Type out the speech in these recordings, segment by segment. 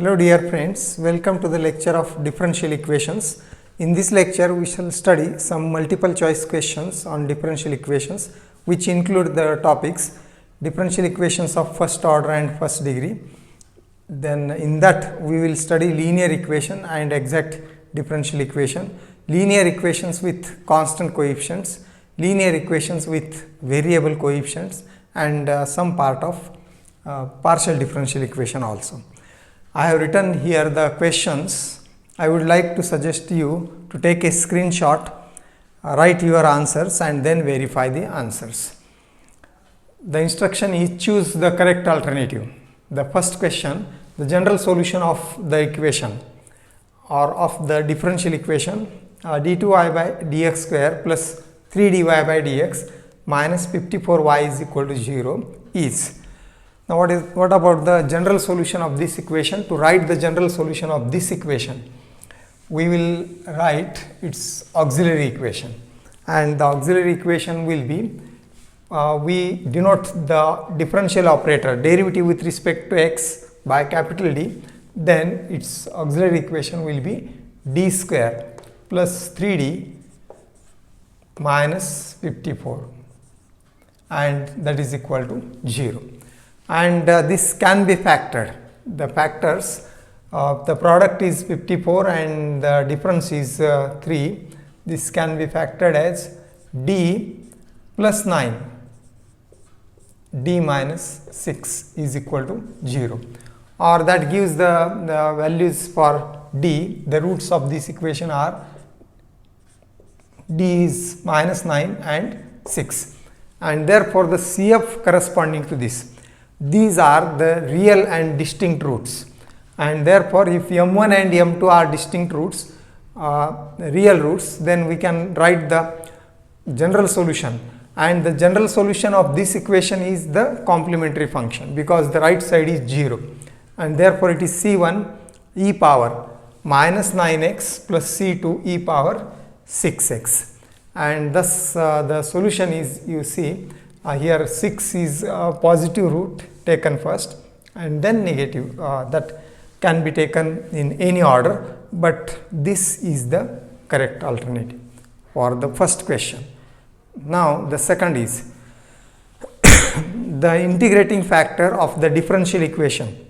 Hello dear friends, welcome to the lecture of differential equations. In this lecture we shall study some multiple choice questions on differential equations which include the topics differential equations of first order and first degree. Then in that we will study linear equation and exact differential equation, linear equations with constant coefficients, linear equations with variable coefficients and some part of partial differential equation also. I have written here the questions. I would like to suggest you to take a screenshot, write your answers and then verify the answers. The instruction is choose the correct alternative. The first question, the general solution of the equation or of the differential equation d2y by dx square plus 3dy by dx minus 54y is equal to 0 is. Now, what about the general solution of this equation? To write the general solution of this equation, we will write its auxiliary equation, and the auxiliary equation will be we denote the differential operator derivative with respect to x by capital D, then its auxiliary equation will be d square plus 3d minus 54 and that is equal to 0. And this can be factored. The factors, the product is 54 and the difference is 3. This can be factored as d plus 9, d minus 6 is equal to 0, or that gives the values for d. The roots of this equation are d is minus 9 and 6, and therefore the CF corresponding to this. These are the real and distinct roots, and therefore if m1 and m2 are distinct roots, real roots, then we can write the general solution, and the general solution of this equation is the complementary function because the right side is 0, and therefore it is c1 e power minus 9x plus c2 e power 6x, and thus the solution is, you see here 6 is a positive root taken first and then negative, that can be taken in any order, but this is the correct alternative for the first question. Now the second is the integrating factor of the differential equation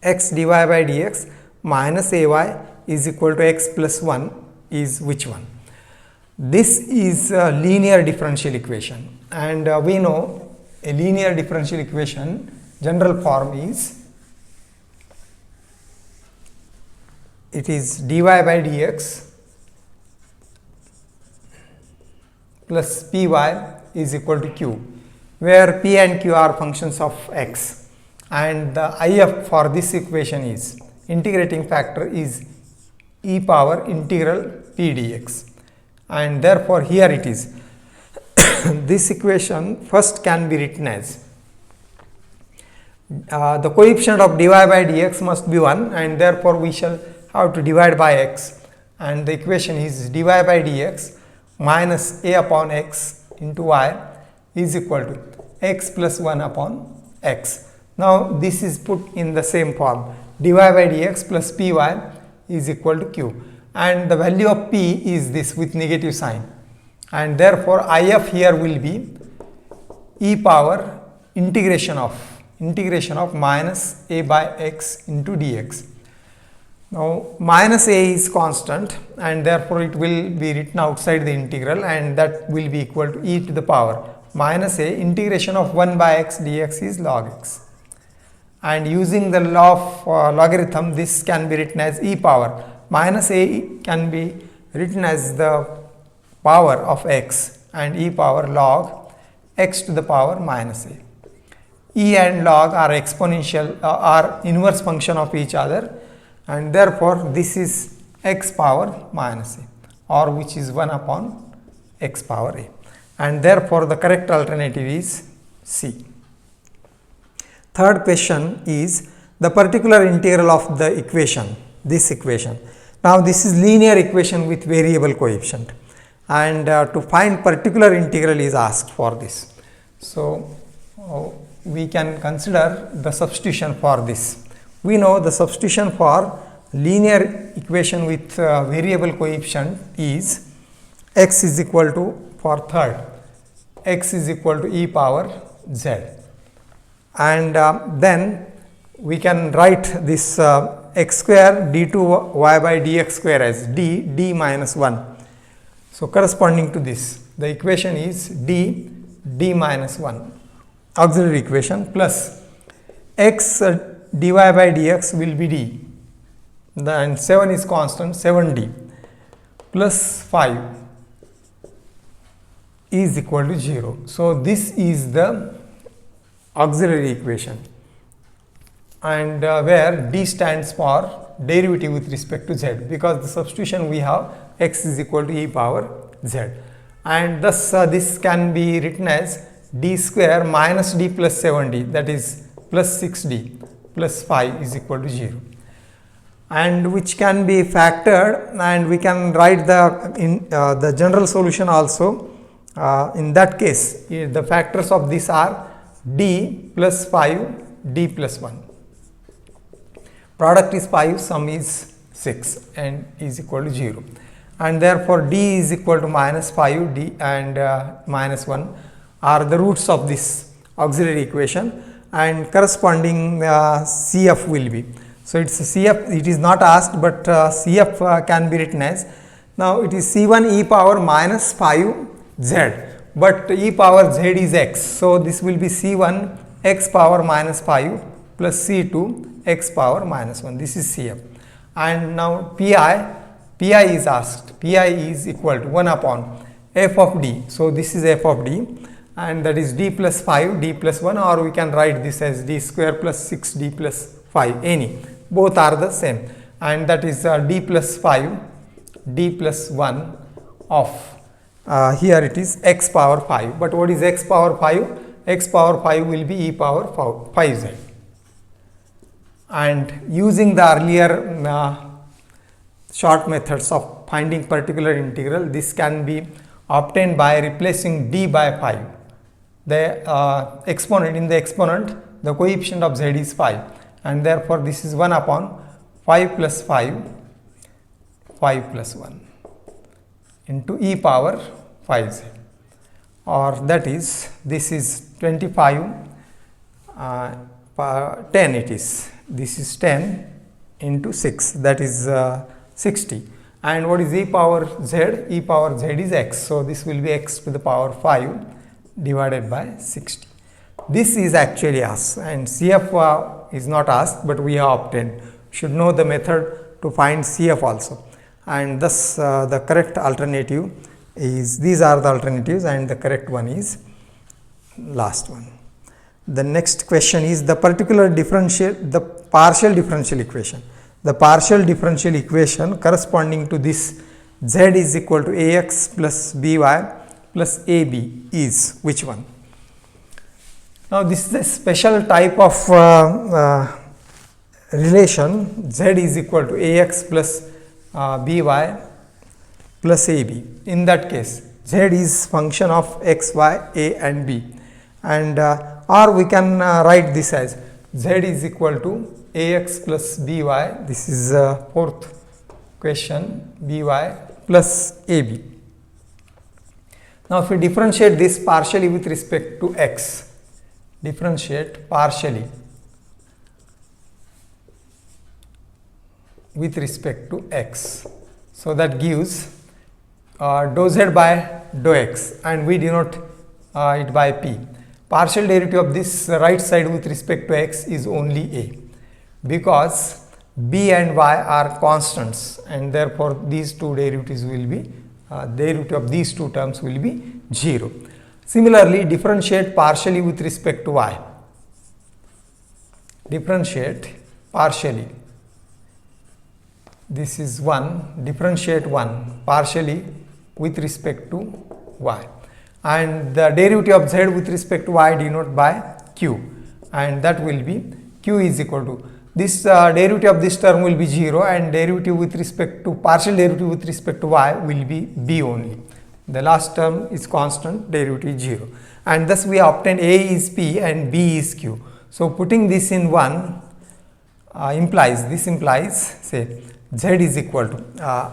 x dy by dx minus ay is equal to x plus 1 is which one? This is a linear differential equation, and we know a linear differential equation general form is, it is dy by dx plus py is equal to q, where p and q are functions of x, and the if for this equation is, integrating factor is e power integral p dx, and therefore here it is. This equation first can be written as the coefficient of dy by dx must be 1, and therefore we shall have to divide by x, and the equation is dy by dx minus a upon x into y is equal to x plus 1 upon x. Now this is put in the same form, dy by dx plus py is equal to q, and the value of p is this with negative sign, and therefore if here will be e power integration of minus a by x into dx. Now minus a is constant, and therefore it will be written outside the integral, and that will be equal to e to the power minus a integration of 1 by x dx is log x, and using the law of logarithm, this can be written as e power minus a can be written as the power of x, and e power log x to the power minus a. E and log are exponential, are inverse function of each other, and therefore this is x power minus a, or which is 1 upon x power a, and therefore the correct alternative is C. Third question is the particular integral of the equation, this equation. Now this is linear equation with variable coefficient, and to find particular integral is asked for this. So we can consider the substitution for this. We know the substitution for linear equation with variable coefficient is x is equal to, for third, x is equal to e power z, and then we can write this x square d2y by dx square as d minus 1. So, corresponding to this, the equation is d minus 1, auxiliary equation, plus x dy by dx will be d, then 7 is constant, 7d plus 5 is equal to 0. So, this is the auxiliary equation, and where d stands for derivative with respect to z, because the substitution we have x is equal to e power z, and thus this can be written as d square minus d plus 7d, that is plus 6d plus 5 is equal to 0, and which can be factored, and we can write the general solution also. In that case, the factors of this are d plus 5, d plus 1. Product is 5, sum is 6 and is equal to 0, and therefore d is equal to minus 5, d and minus 1 are the roots of this auxiliary equation, and corresponding CF will be. So, it is CF, it is not asked, but CF can be written as, now it is C1 e power minus 5 z, but e power z is x. So, this will be C1 x power minus 5 plus C2 x power minus 1, this is CF. And now PI is asked, PI is equal to 1 upon f of d. So, this is f of d, and that is d plus 5, d plus 1, or we can write this as d square plus 6d plus 5, any, both are the same, and that is d plus 5, d plus 1 of here it is x power 5, but what is x power 5? X power 5 will be e power 5z, and using the earlier short methods of finding particular integral, this can be obtained by replacing d by 5. The exponent, in the exponent the coefficient of z is 5, and therefore this is 1 upon 5 plus 5, 5 plus 1 into e power 5z, or that is, this is 25, 10 it is, this is 10 into 6, that is 60, and what is e power z? E power z is x. So, this will be x to the power 5 divided by 60. This is actually asked, and CF is not asked, but we have obtained. Should know the method to find CF also, and thus the correct alternative is, these are the alternatives, and the correct one is last one. The next question is the particular differential, the partial differential equation. The partial differential equation corresponding to this z is equal to ax plus by plus ab is which one? Now, this is a special type of relation, z is equal to ax plus by plus ab. In that case, z is function of x, y, a and b, and or we can write this as z is equal to ax plus by, this is fourth question, by plus ab. Now, if we differentiate this partially with respect to x, differentiate partially with respect to x, so that gives dou z by dou x, and we denote it by p. Partial derivative of this right side with respect to x is only a, because b and y are constants, and therefore these two derivatives will be derivative of these two terms will be 0. Similarly, differentiate partially with respect to y. Differentiate partially, this is 1, differentiate 1 partially with respect to y, and the derivative of z with respect to y denote by q, and that will be q is equal to, this derivative of this term will be 0, and derivative with respect to, partial derivative with respect to y will be b only. The last term is constant, derivative is 0, and thus we obtain a is p and b is q. So, putting this in 1, this implies say z is equal to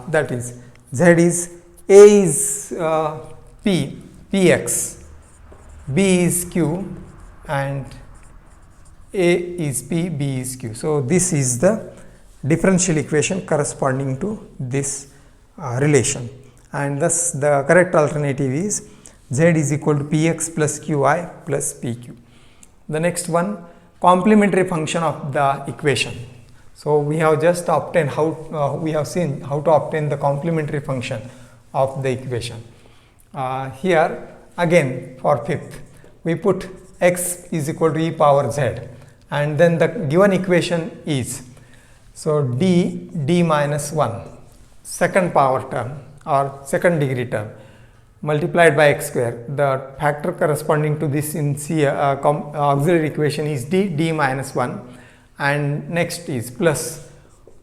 that is z is a is p, px, b is q, and a is p, b is q. So this is the differential equation corresponding to this relation, and thus the correct alternative is z is equal to px plus qi plus pq. The next one, complementary function of the equation. So we have just obtained how we have seen how to obtain the complementary function of the equation. Here again for fifth, we put x is equal to e power z, and then the given equation is so d minus 1 second power term or second degree term multiplied by x square. The factor corresponding to this in auxiliary equation is d minus 1, and next is plus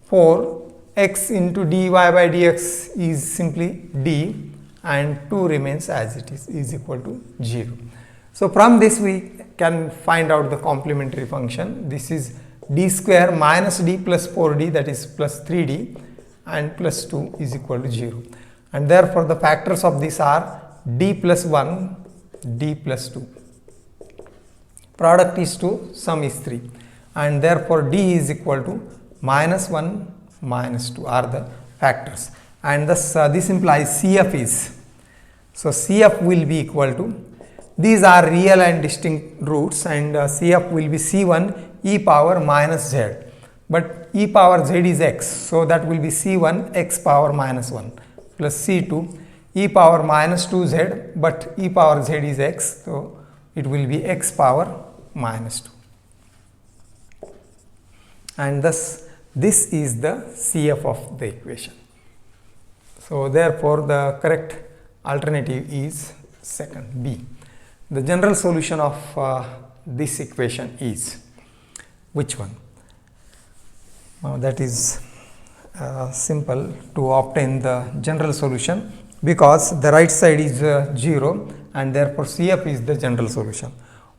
4 x into dy by dx is simply d, and 2 remains as it is equal to 0. So from this we can find out the complementary function. This is d square minus d plus 4d, that is plus 3d, and plus 2 is equal to 0. And therefore the factors of this are d plus 1, d plus 2. Product is 2, sum is 3, and therefore d is equal to minus 1, minus 2 are the factors, and thus this implies CF is, so CF will be equal to, these are real and distinct roots, and CF will be C1 e power minus z, but e power z is x, so that will be C1 x power minus 1 plus C2 e power minus 2z, but e power z is x, so it will be x power minus 2, and thus this is the CF of the equation. So therefore the correct alternative is second, B. The general solution of this equation is which one? That is simple to obtain the general solution, because the right side is 0, and therefore CF is the general solution.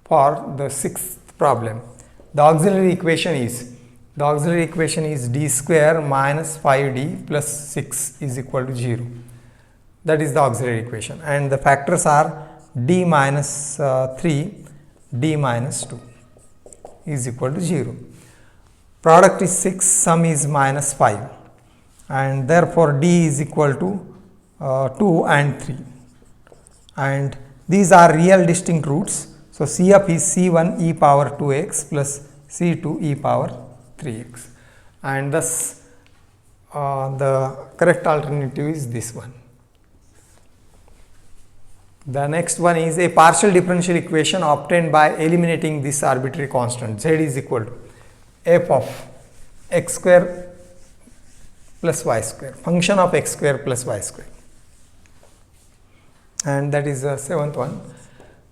For the sixth problem, the auxiliary equation is d square minus 5d plus 6 is equal to 0. That is the auxiliary equation, and the factors are d minus 3, d minus 2 is equal to 0. Product is 6, sum is minus 5, and therefore d is equal to 2 and 3, and these are real distinct roots. So CF is C1 e power 2x plus C2 e power 3x, and thus the correct alternative is this one. The next one is a partial differential equation obtained by eliminating this arbitrary constant. Z is equal to f of x square plus y square, function of x square plus y square, and that is the seventh one.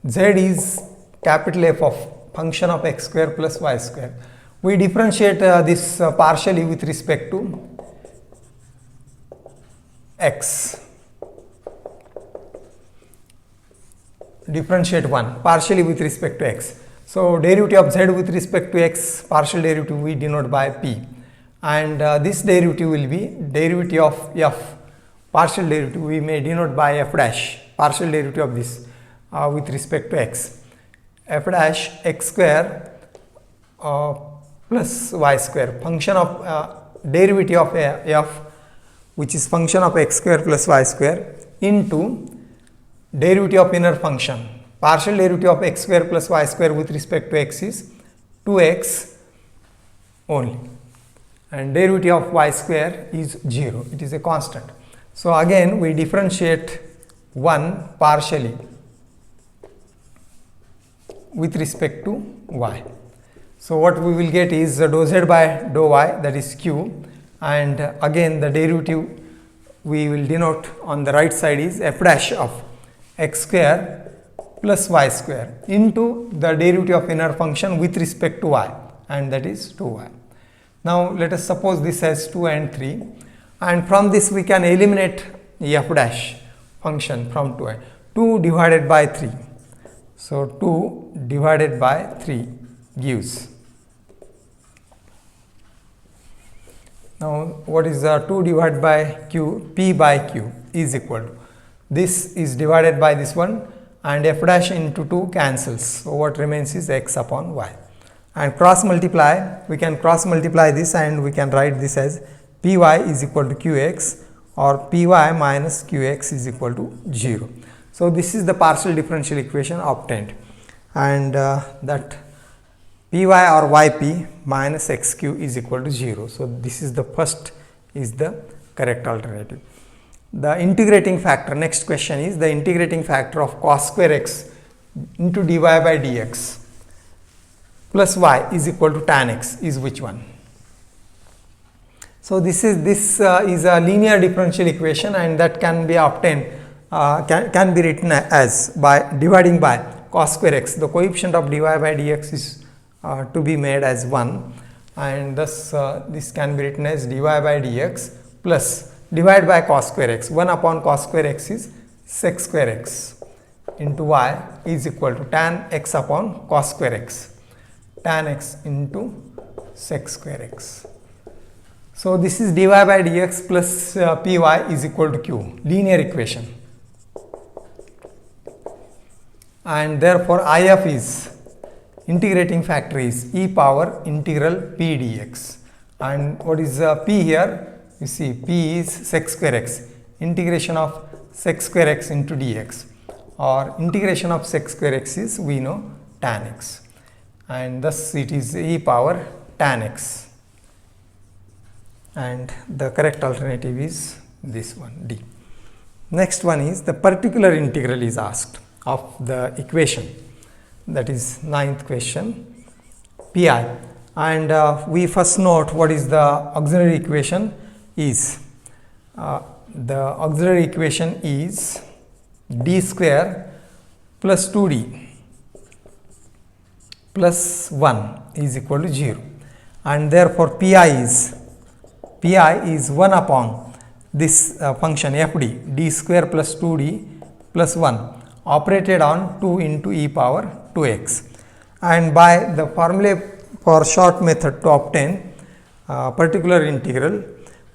Z is capital F of function of x square plus y square. We differentiate this partially with respect to x. Differentiate 1 partially with respect to x. So derivative of z with respect to x, partial derivative we denote by p, and this derivative will be derivative of f, partial derivative we may denote by f dash, partial derivative of this with respect to x, f dash x square plus y square, function of derivative of f, which is function of x square plus y square, into derivative of inner function. Partial derivative of x square plus y square with respect to x is 2x only, and derivative of y square is 0, it is a constant. So again we differentiate 1 partially with respect to y. So what we will get is dou z by dou y, that is q, and again the derivative we will denote on the right side is f dash of x square plus y square into the derivative of inner function with respect to y, and that is 2y. Now let us suppose this as 2 and 3, and from this we can eliminate f dash function from 2y. 2 divided by 3, so 2 divided by 3 gives Now, what is 2 divided by q, p by q is equal to, this is divided by this one and f dash into 2 cancels. So, what remains is x upon y, and cross multiply, we can cross multiply this and we can write this as py is equal to qx or py minus qx is equal to 0. So, this is the partial differential equation obtained, and that py or yp minus xq is equal to 0. So, this is the first is the correct alternative. The integrating factor, next question is the integrating factor of cos square x into dy by dx plus y is equal to tan x is which one? So, this is a linear differential equation, and that can be obtained can be written as by dividing by cos square x. The coefficient of dy by dx is to be made as 1, and thus this can be written as dy by dx plus divide by cos square x. 1 upon cos square x is sec square x into y is equal to tan x upon cos square x, tan x into sec square x. So, this is dy by dx plus py is equal to q, linear equation, and therefore, if is integrating factor is e power integral p dx, and what is p here? You see, p is sec square x, integration of sec square x into dx, or integration of sec square x is we know tan x, and thus it is e power tan x, and the correct alternative is this one, D. Next one is the particular integral is asked of the equation, that is 9th question, pi, and we first note what is the auxiliary equation is. The auxiliary equation is d square plus 2d plus 1 is equal to 0, and therefore, pi is 1 upon this function f d, d square plus 2d plus 1 operated on 2 into e power 2x, and by the formula for short method to obtain particular integral,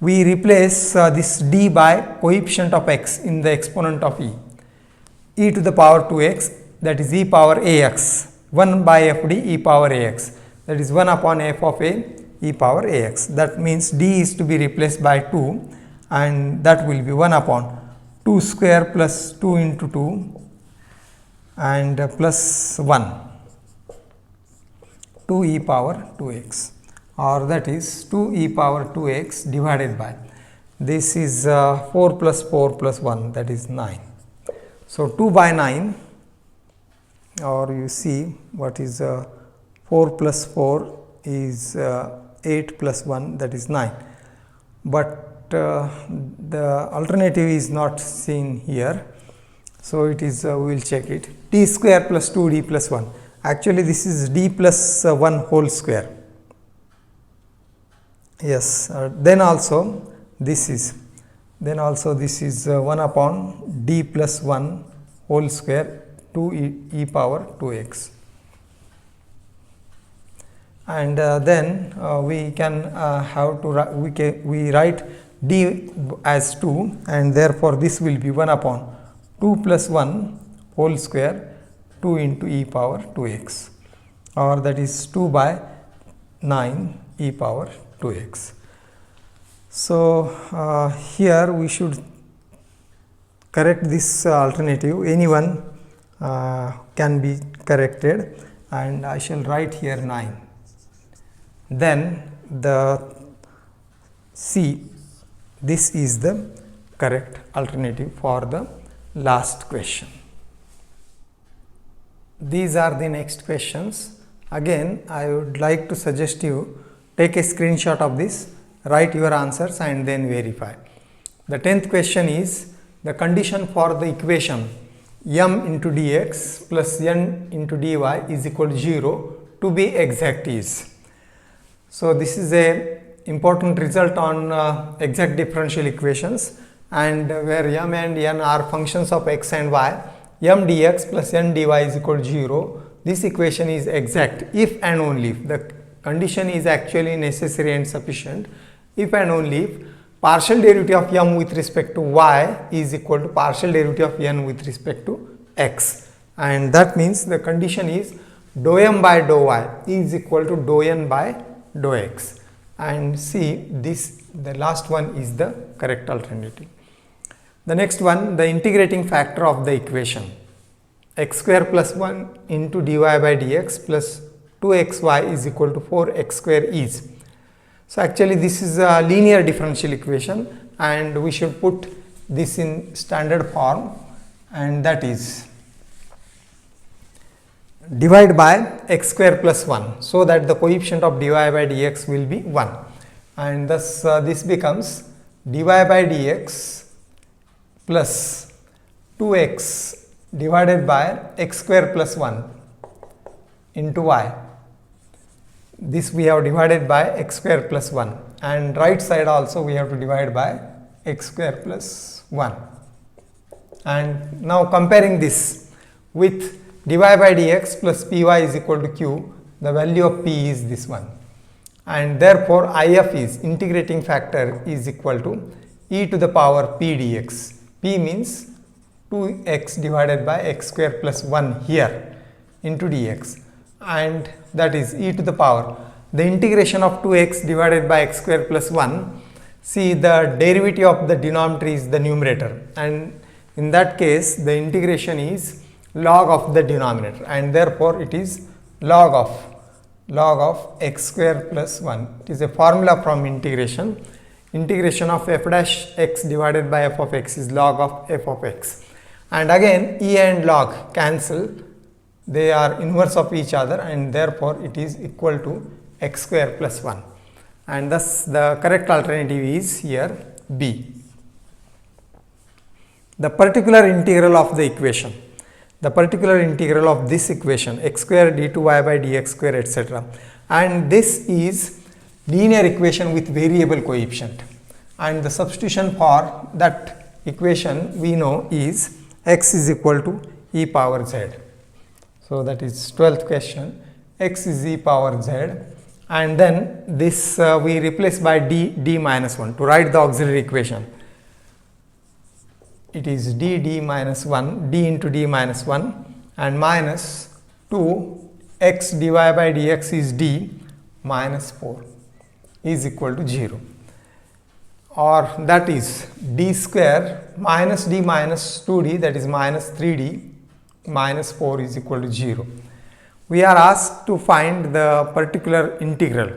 we replace this d by coefficient of x in the exponent of e to the power 2x, that is e power ax, 1 by f d e power ax, that is 1 upon f of a e power ax. That means d is to be replaced by 2, and that will be 1 upon 2 square plus 2 into 2 and plus 1, 2 e power 2x, or that is 2 e power 2x divided by, this is 4 plus 4 plus 1, that is 9. So, 2 by 9, or you see what is 4 plus 4 is 8 plus 1, that is 9, but the alternative is not seen here. So, it is we will check it, d square plus 2d plus 1, actually this is d plus 1 whole square. Yes, then also this is 1 upon d plus 1 whole square 2 e power 2x, and then we can have to we write d as 2, and therefore, this will be 1 upon 2 plus 1 whole square 2 into e power 2x, or that is 2 by 9 e power 2x. So, here we should correct this alternative, anyone can be corrected, and I shall write here 9. Then the C, this is the correct alternative for the last question. These are the next questions. Again, I would like to suggest you take a screenshot of this, write your answers and then verify. The 10th question is the condition for the equation m into dx plus n into dy is equal to 0 to be exact is. So, this is a important result on exact differential equations, and where m and n are functions of x and y, m dx plus n dy is equal to 0. This equation is exact if and only if the condition is actually necessary and sufficient. if and only if partial derivative of m with respect to y is equal to partial derivative of n with respect to x, and that means the condition is dou m by dou y is equal to dou n by dou x, and see this, the last one is the correct alternative. The next one, the integrating factor of the equation x square plus 1 into dy by dx plus 2xy is equal to 4x square is. So, actually this is a linear differential equation and we should put this in standard form, and that is divide by x square plus 1, so that the coefficient of dy by dx will be 1, and thus this becomes dy by dx plus 2x divided by x square plus 1 into y. This we have divided by x square plus 1, and right side also we have to divide by x square plus 1. And now comparing this with dy by dx plus py is equal to q, the value of p is this one, and therefore if is integrating factor is equal to e to the power p dx. P means 2x divided by x square plus 1 here into dx, and that is e to the power, the integration of 2x divided by x square plus 1. See, the derivative of the denominator is the numerator, and in that case the integration is log of the denominator, and therefore it is log of x square plus 1. It is a formula from integration. Integration of f dash x divided by f of x is log of f of x, and again e and log cancel, they are inverse of each other, and therefore it is equal to x square plus 1, and thus the correct alternative is here B. The particular integral of the equation, the particular integral of this equation x square d2y by dx square etc., and this is linear equation with variable coefficient, and the substitution for that equation we know is x is equal to e power z. So, that is 12th question, x is e power z, and then this we replace by d minus 1 to write the auxiliary equation. It is d minus 1, d into d minus 1, and minus 2 x dy by dx is d minus 4 is equal to 0, or that is d square minus d minus 2d, that is minus 3d minus 4 is equal to 0. We are asked to find the particular integral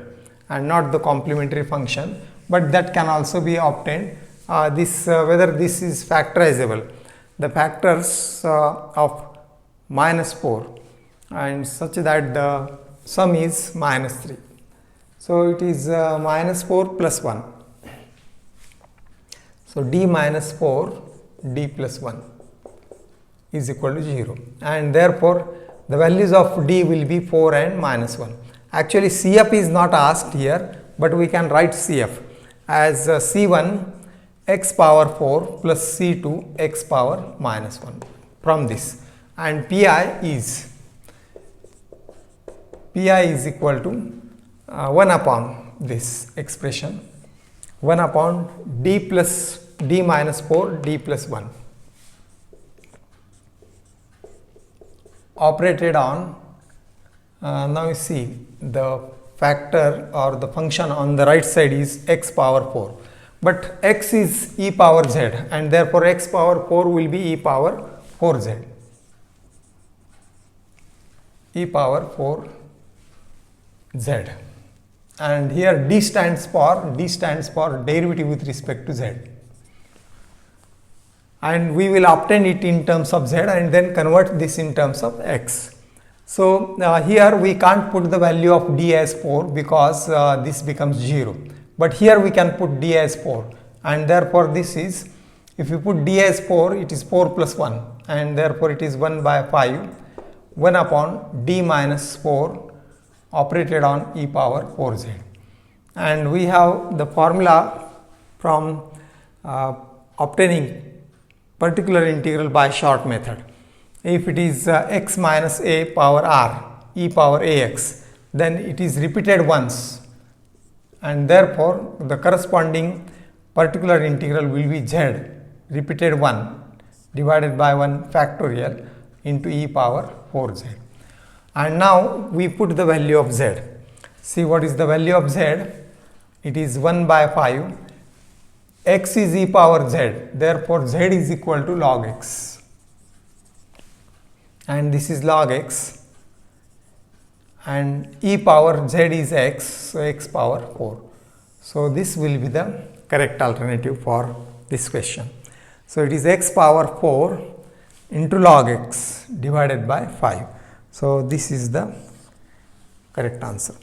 and not the complementary function, but that can also be obtained. Whether this is factorizable, the factors of minus 4, and such that the sum is minus 3. So, it is minus 4 plus 1. So, d minus 4 d plus 1 is equal to 0, and therefore, the values of d will be 4 and minus 1. Actually, CF is not asked here, but we can write CF as C1 x power 4 plus C2 x power minus 1 from this, and PI is equal to 1 upon this expression, 1 upon d plus d minus 4 d plus 1 operated on, now you see the factor or the function on the right side is x power 4, but x is e power z, and therefore x power 4 will be e power 4z, e power 4z, and here d stands for derivative with respect to z, and we will obtain it in terms of z and then convert this in terms of x. So, here we can't put the value of d as 4 because this becomes 0, but here we can put d as 4, and therefore this is, if you put d as 4, it is 4 plus 1, and therefore it is 1 by 5, 1 upon d minus 4 operated on e power 4z, and we have the formula from obtaining particular integral by short method. If it is x minus a power r e power ax, then it is repeated once and therefore the corresponding particular integral will be z repeated 1 divided by 1 factorial into e power 4z. And now we put the value of z. See what is the value of z? It is 1 by 5. X is e power z, therefore z is equal to log x, and this is log x, and e power z is x, so x power 4. So this will be the correct alternative for this question. So it is x power 4 into log x divided by 5. So this is the correct answer.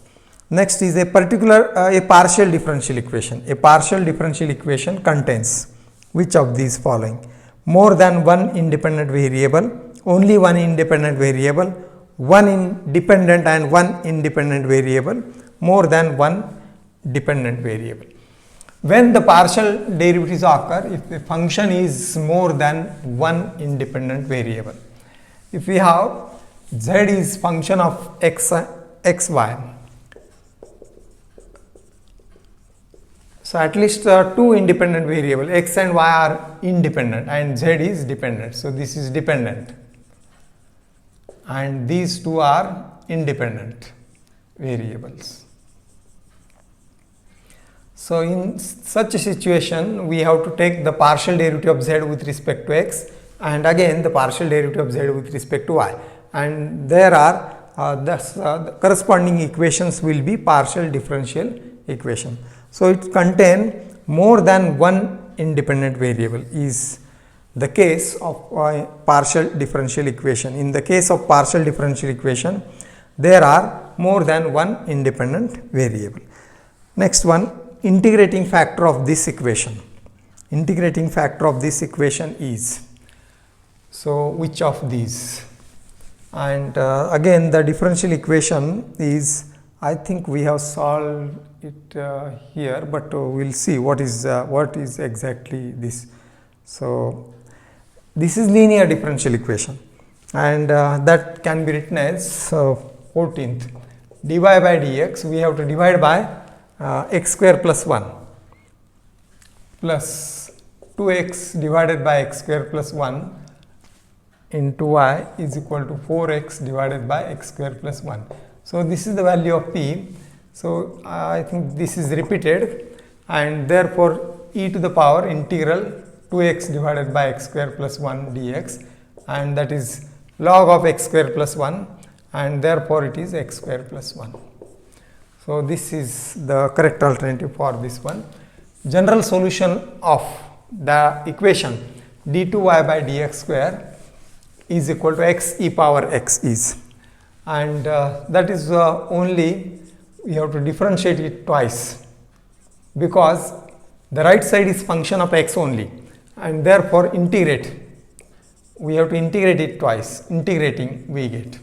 Next is a partial differential equation. A partial differential equation contains which of these following? More than one independent variable, only one independent variable, one independent and one independent variable, more than one dependent variable. When the partial derivatives occur, if the function is more than one independent variable, if we have z is function of xy, so at least two independent variables x and y are independent and z is dependent. So this is dependent and these two are independent variables. So in such a situation, we have to take the partial derivative of z with respect to x and again the partial derivative of z with respect to y, and there are the corresponding equations will be partial differential equation. So it contains more than one independent variable is the case of partial differential equation. In the case of partial differential equation, there are more than one independent variable. Next one, integrating factor of this equation. Integrating factor of this equation is, so which of these? And again the differential equation is, I think we have solved it here, but we will see what is exactly this. So this is linear differential equation, and that can be written as 14th dy by dx, we have to divide by x square plus 1 plus 2x divided by x square plus 1 into y is equal to 4x divided by x square plus 1. So this is the value of p. So I think this is repeated, and therefore e to the power integral 2x divided by x square plus 1 dx, and that is log of x square plus 1, and therefore it is x square plus 1. So this is the correct alternative for this one. General solution of the equation d2y by dx square is equal to x e power x is, and that is only we have to differentiate it twice, because the right side is function of x only, and therefore integrate, we have to integrate it twice, integrating we get,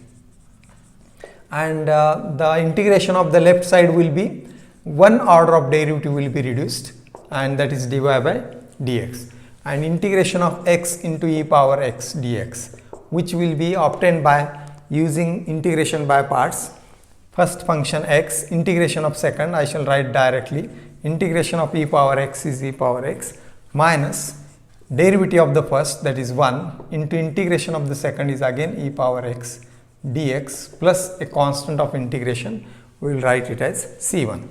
and the integration of the left side will be one order of derivative will be reduced, and that is dy by dx, and integration of x into e power x dx, which will be obtained by using integration by parts. First function x, integration of second I shall write directly, integration of e power x is e power x minus derivative of the first, that is 1, into integration of the second is again e power x dx plus a constant of integration, we will write it as c1.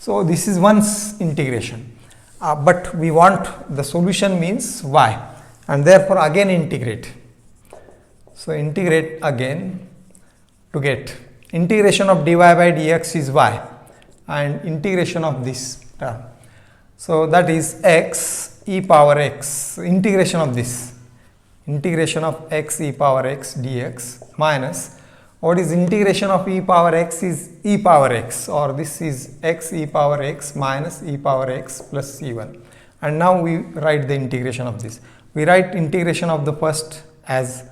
So this is one's integration, but we want the solution means y, and therefore again integrate. So integrate again to get integration of dy by dx is y, and integration of this term. So that is x e power x, integration of this, integration of x e power x dx minus what is integration of e power x is e power x, or this is x e power x minus e power x plus c1. And now we write the integration of this. We write integration of the first as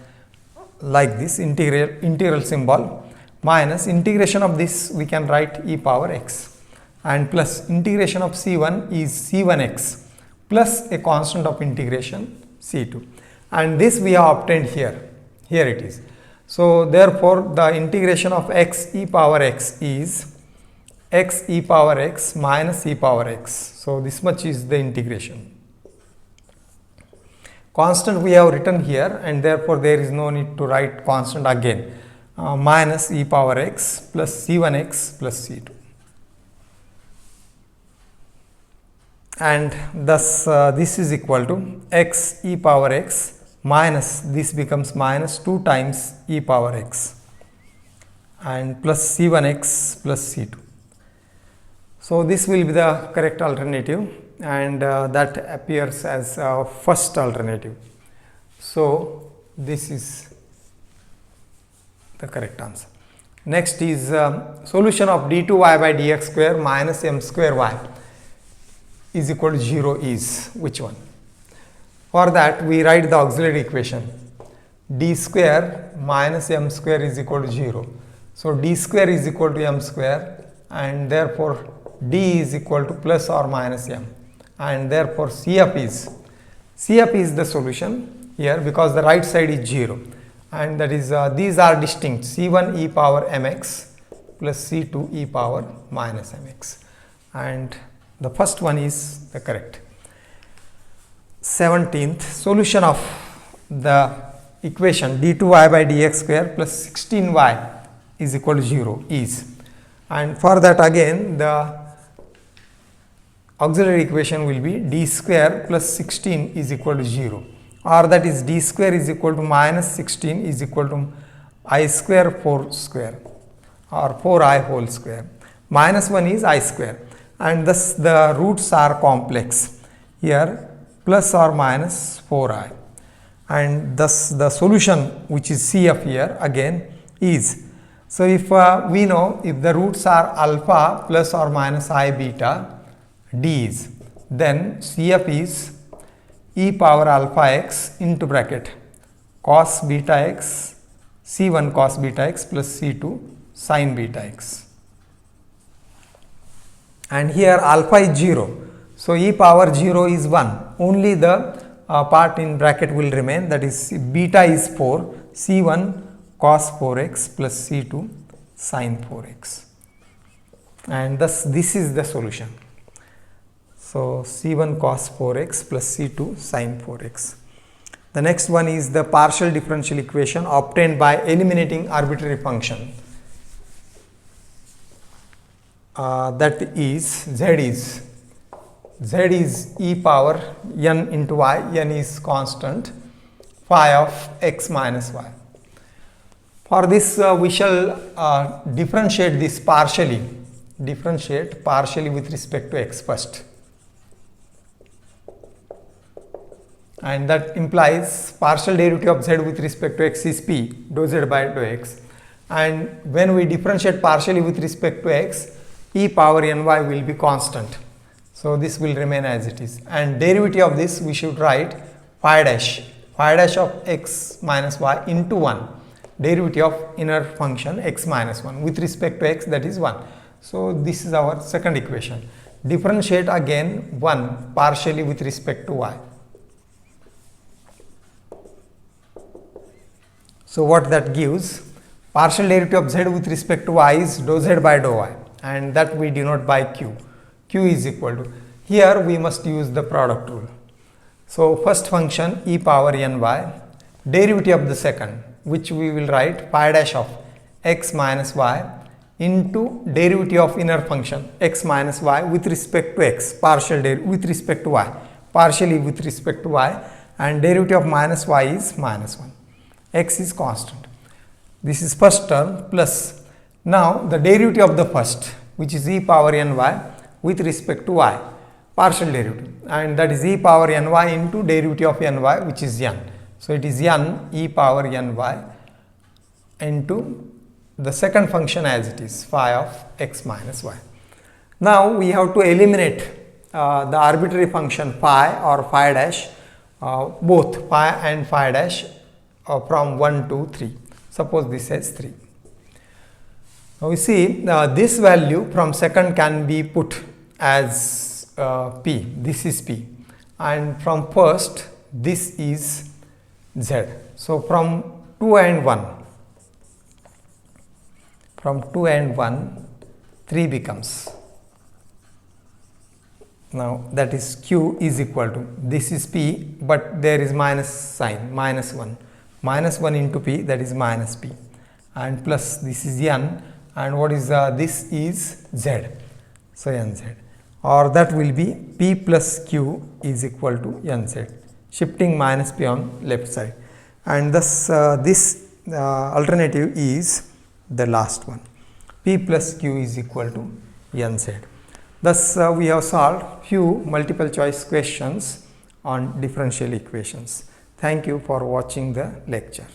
like this, integral symbol, minus integration of this we can write e power x, and plus integration of c1 is c1x plus a constant of integration c2, and this we have obtained here, here it is. So therefore the integration of x e power x is x e power x minus e power x. So this much is the integration. Constant we have written here, and therefore there is no need to write constant again. Minus e power x plus c1x plus c2. And thus this is equal to x e power x minus, this becomes minus 2 times e power x, and plus c1x plus c2. So this will be the correct alternative, and that appears as first alternative. So this is the correct answer. Next is solution of d2y by dx square minus m square y is equal to 0 is which one? For that we write the auxiliary equation, d square minus m square is equal to 0. So d square is equal to m square, and therefore d is equal to plus or minus m, and therefore CF is the solution here, because the right side is 0, and that is these are distinct, c1 e power mx plus c2 e power minus mx, and the first one is the correct. 17th, solution of the equation d2y by dx square plus 16y is equal to 0 is, and for that again the auxiliary equation will be d square plus 16 is equal to 0, or that is d square is equal to minus 16 is equal to I square 4 square, or 4i whole square, minus 1 is I square, and thus the roots are complex here, plus or minus 4i, and thus the solution, which is CF here again, is, so if we know if the roots are alpha plus or minus I beta d is, then CF is e power alpha x into bracket cos beta x c1 cos beta x plus c2 sin beta x, and here alpha is 0. So e power 0 is 1, only the part in bracket will remain, that is beta is 4, c1 cos 4x plus c2 sin 4x, and thus this is the solution. So c1 cos 4x plus c2 sin 4x. The next one is the partial differential equation obtained by eliminating arbitrary function, that is z is e power n into y, n is constant, phi of x minus y. For this we shall differentiate this partially with respect to x first, and that implies partial derivative of z with respect to x is p dou z by dou x, and when we differentiate partially with respect to x, e power ny will be constant. So this will remain as it is, and derivative of this we should write phi dash of x minus y into 1, derivative of inner function x minus 1 with respect to x, that is 1. So this is our second equation. Differentiate again 1 partially with respect to y. So what that gives, partial derivative of z with respect to y is dou z by dou y, and that we denote by q. Q is equal to, here we must use the product rule. So first function e power ny, derivative of the second, which we will write phi dash of x minus y into derivative of inner function x minus y with respect to x, partially with respect to y, and derivative of minus y is minus 1. X is constant. This is first term plus, now the derivative of the first, which is e power ny with respect to y, partial derivative, and that is e power ny into derivative of ny, which is n. So it is n e power ny into the second function as it is, phi of x minus y. Now we have to eliminate the arbitrary function phi or phi dash, both phi and phi dash from 1 to 3. Suppose this has 3. Now we see this value from second can be put as p, this is p, and from first this is z. So from 2 and 1, 3 becomes, now that is q is equal to, this is p but there is minus sign, minus 1 into p, that is minus p, and plus this is n, and what is this is z, so nz, or that will be p plus q is equal to nz, shifting minus p on left side, and thus this alternative is the last one, p plus q is equal to nz. Thus we have solved few multiple choice questions on differential equations. Thank you for watching the lecture.